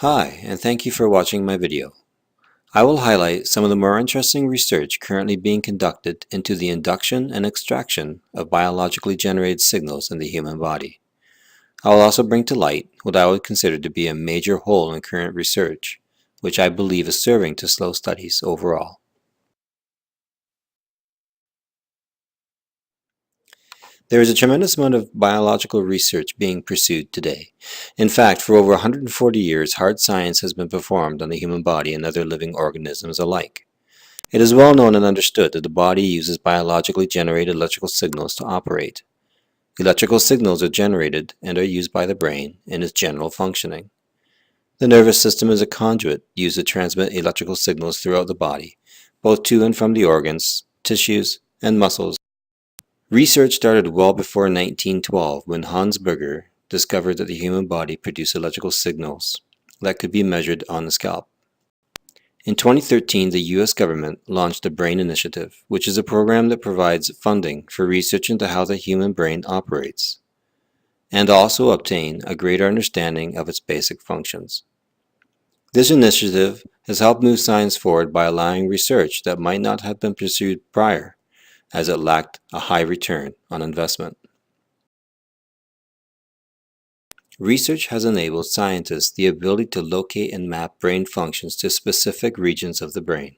Hi, and thank you for watching my video. I will highlight some of the more interesting research currently being conducted into the induction and extraction of biologically generated signals in the human body. I will also bring to light what I would consider to be a major hole in current research, which I believe is serving to slow studies overall. There is a tremendous amount of biological research being pursued today. In fact, for over 140 years, hard science has been performed on the human body and other living organisms alike. It is well known and understood that the body uses biologically generated electrical signals to operate. Electrical signals are generated and are used by the brain in its general functioning. The nervous system is a conduit used to transmit electrical signals throughout the body, both to and from the organs, tissues, and muscles. Research started well before 1912 when Hans Berger discovered that the human body produced electrical signals that could be measured on the scalp. In 2013, the U.S. government launched the Brain Initiative, which is a program that provides funding for research into how the human brain operates, and also obtain a greater understanding of its basic functions. This initiative has helped move science forward by allowing research that might not have been pursued prior, as it lacked a high return on investment. Research has enabled scientists the ability to locate and map brain functions to specific regions of the brain,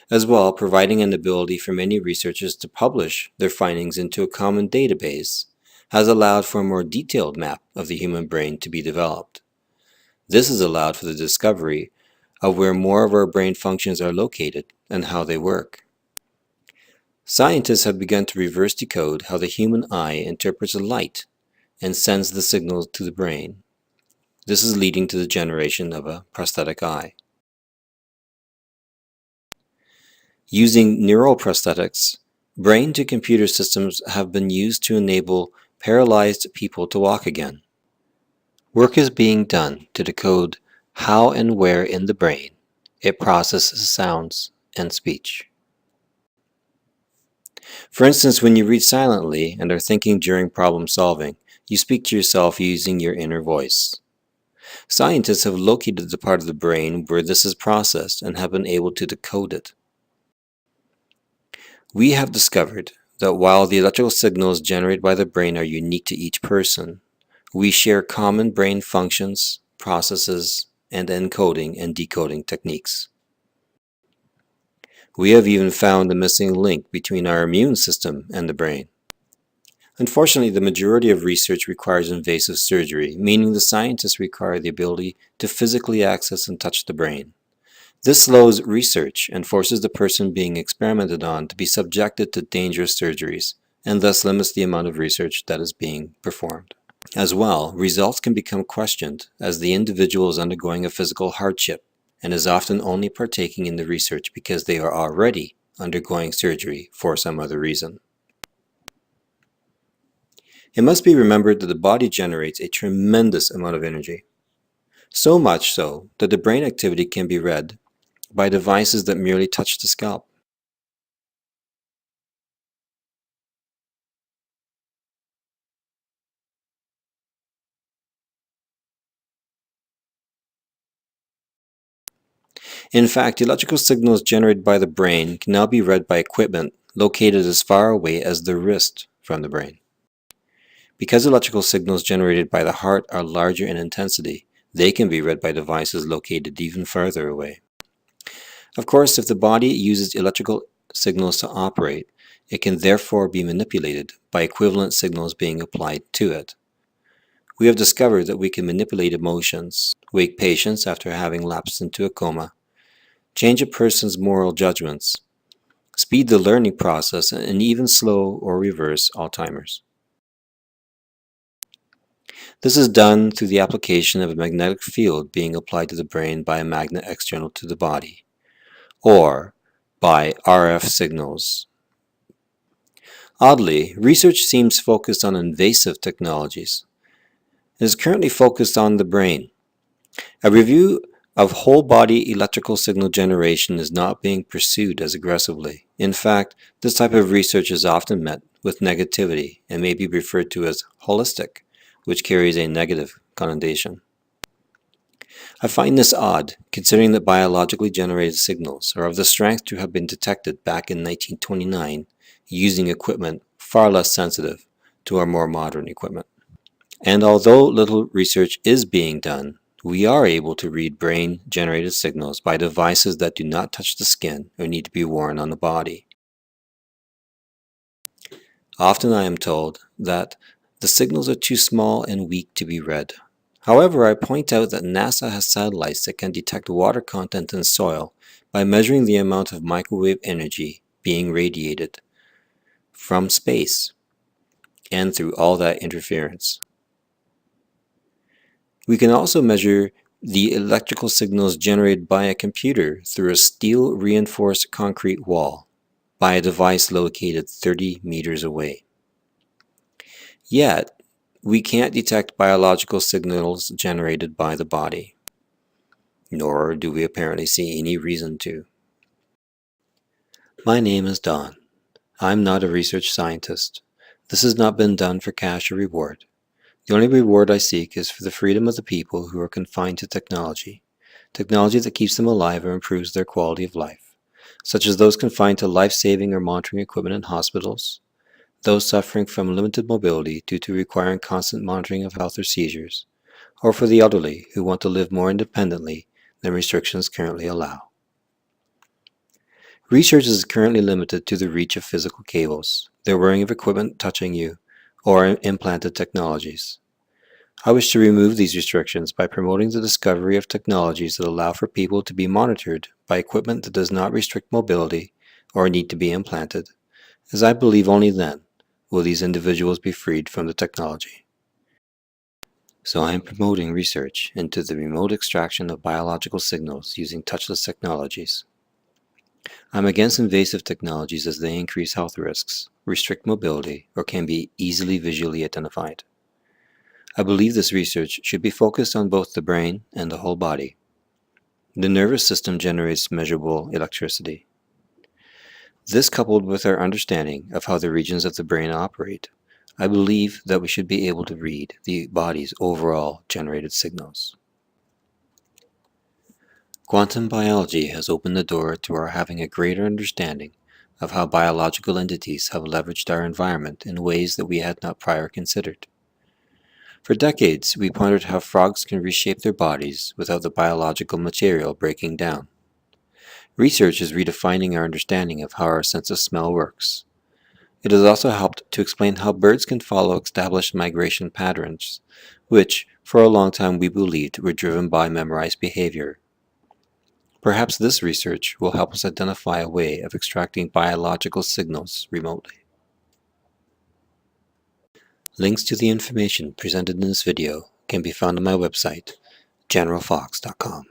as well providing an ability for many researchers to publish their findings into a common database has allowed for a more detailed map of the human brain to be developed. This has allowed for the discovery of where more of our brain functions are located and how they work. Scientists have begun to reverse decode how the human eye interprets light and sends the signals to the brain. This is leading to the generation of a prosthetic eye. Using neural prosthetics, brain-to-computer systems have been used to enable paralyzed people to walk again. Work is being done to decode how and where in the brain it processes sounds and speech. For instance, when you read silently and are thinking during problem solving, you speak to yourself using your inner voice. Scientists have located the part of the brain where this is processed and have been able to decode it. We have discovered that while the electrical signals generated by the brain are unique to each person, we share common brain functions, processes, and encoding and decoding techniques. We have even found the missing link between our immune system and the brain. Unfortunately, the majority of research requires invasive surgery, meaning the scientists require the ability to physically access and touch the brain. This slows research and forces the person being experimented on to be subjected to dangerous surgeries, and thus limits the amount of research that is being performed. As well, results can become questioned as the individual is undergoing a physical hardship and is often only partaking in the research because they are already undergoing surgery for some other reason. It must be remembered that the body generates a tremendous amount of energy, so much so that the brain activity can be read by devices that merely touch the scalp. In fact, electrical signals generated by the brain can now be read by equipment located as far away as the wrist from the brain. Because electrical signals generated by the heart are larger in intensity, they can be read by devices located even farther away. Of course, if the body uses electrical signals to operate, it can therefore be manipulated by equivalent signals being applied to it. We have discovered that we can manipulate emotions, wake patients after having lapsed into a coma, change a person's moral judgments, speed the learning process, and even slow or reverse Alzheimer's. This is done through the application of a magnetic field being applied to the brain by a magnet external to the body, or by RF signals. Oddly, research seems focused on invasive technologies. It is currently focused on the brain. A review of whole-body electrical signal generation is not being pursued as aggressively. In fact, this type of research is often met with negativity and may be referred to as holistic, which carries a negative connotation. I find this odd, considering that biologically generated signals are of the strength to have been detected back in 1929 using equipment far less sensitive to our more modern equipment. And although little research is being done, we are able to read brain-generated signals by devices that do not touch the skin or need to be worn on the body. Often I am told that the signals are too small and weak to be read. However, I point out that NASA has satellites that can detect water content in soil by measuring the amount of microwave energy being radiated from space and through all that interference. We can also measure the electrical signals generated by a computer through a steel-reinforced concrete wall by a device located 30 meters away. Yet, we can't detect biological signals generated by the body, nor do we apparently see any reason to. My name is Don. I'm not a research scientist. This has not been done for cash or reward. The only reward I seek is for the freedom of the people who are confined to technology that keeps them alive or improves their quality of life, such as those confined to life-saving or monitoring equipment in hospitals, those suffering from limited mobility due to requiring constant monitoring of health or seizures, or for the elderly who want to live more independently than restrictions currently allow. Research is currently limited to the reach of physical cables, the wearing of equipment touching you, or implanted technologies. I wish to remove these restrictions by promoting the discovery of technologies that allow for people to be monitored by equipment that does not restrict mobility or need to be implanted, as I believe only then will these individuals be freed from the technology. So I am promoting research into the remote extraction of biological signals using touchless technologies. I'm against invasive technologies as they increase health risks, restrict mobility, or can be easily visually identified. I believe this research should be focused on both the brain and the whole body. The nervous system generates measurable electricity. This, coupled with our understanding of how the regions of the brain operate, I believe that we should be able to read the body's overall generated signals. Quantum biology has opened the door to our having a greater understanding of how biological entities have leveraged our environment in ways that we had not prior considered. For decades, we pondered how frogs can reshape their bodies without the biological material breaking down. Research is redefining our understanding of how our sense of smell works. It has also helped to explain how birds can follow established migration patterns, which, for a long time we believed were driven by memorized behavior. Perhaps this research will help us identify a way of extracting biological signals remotely. Links to the information presented in this video can be found on my website, generalfox.com.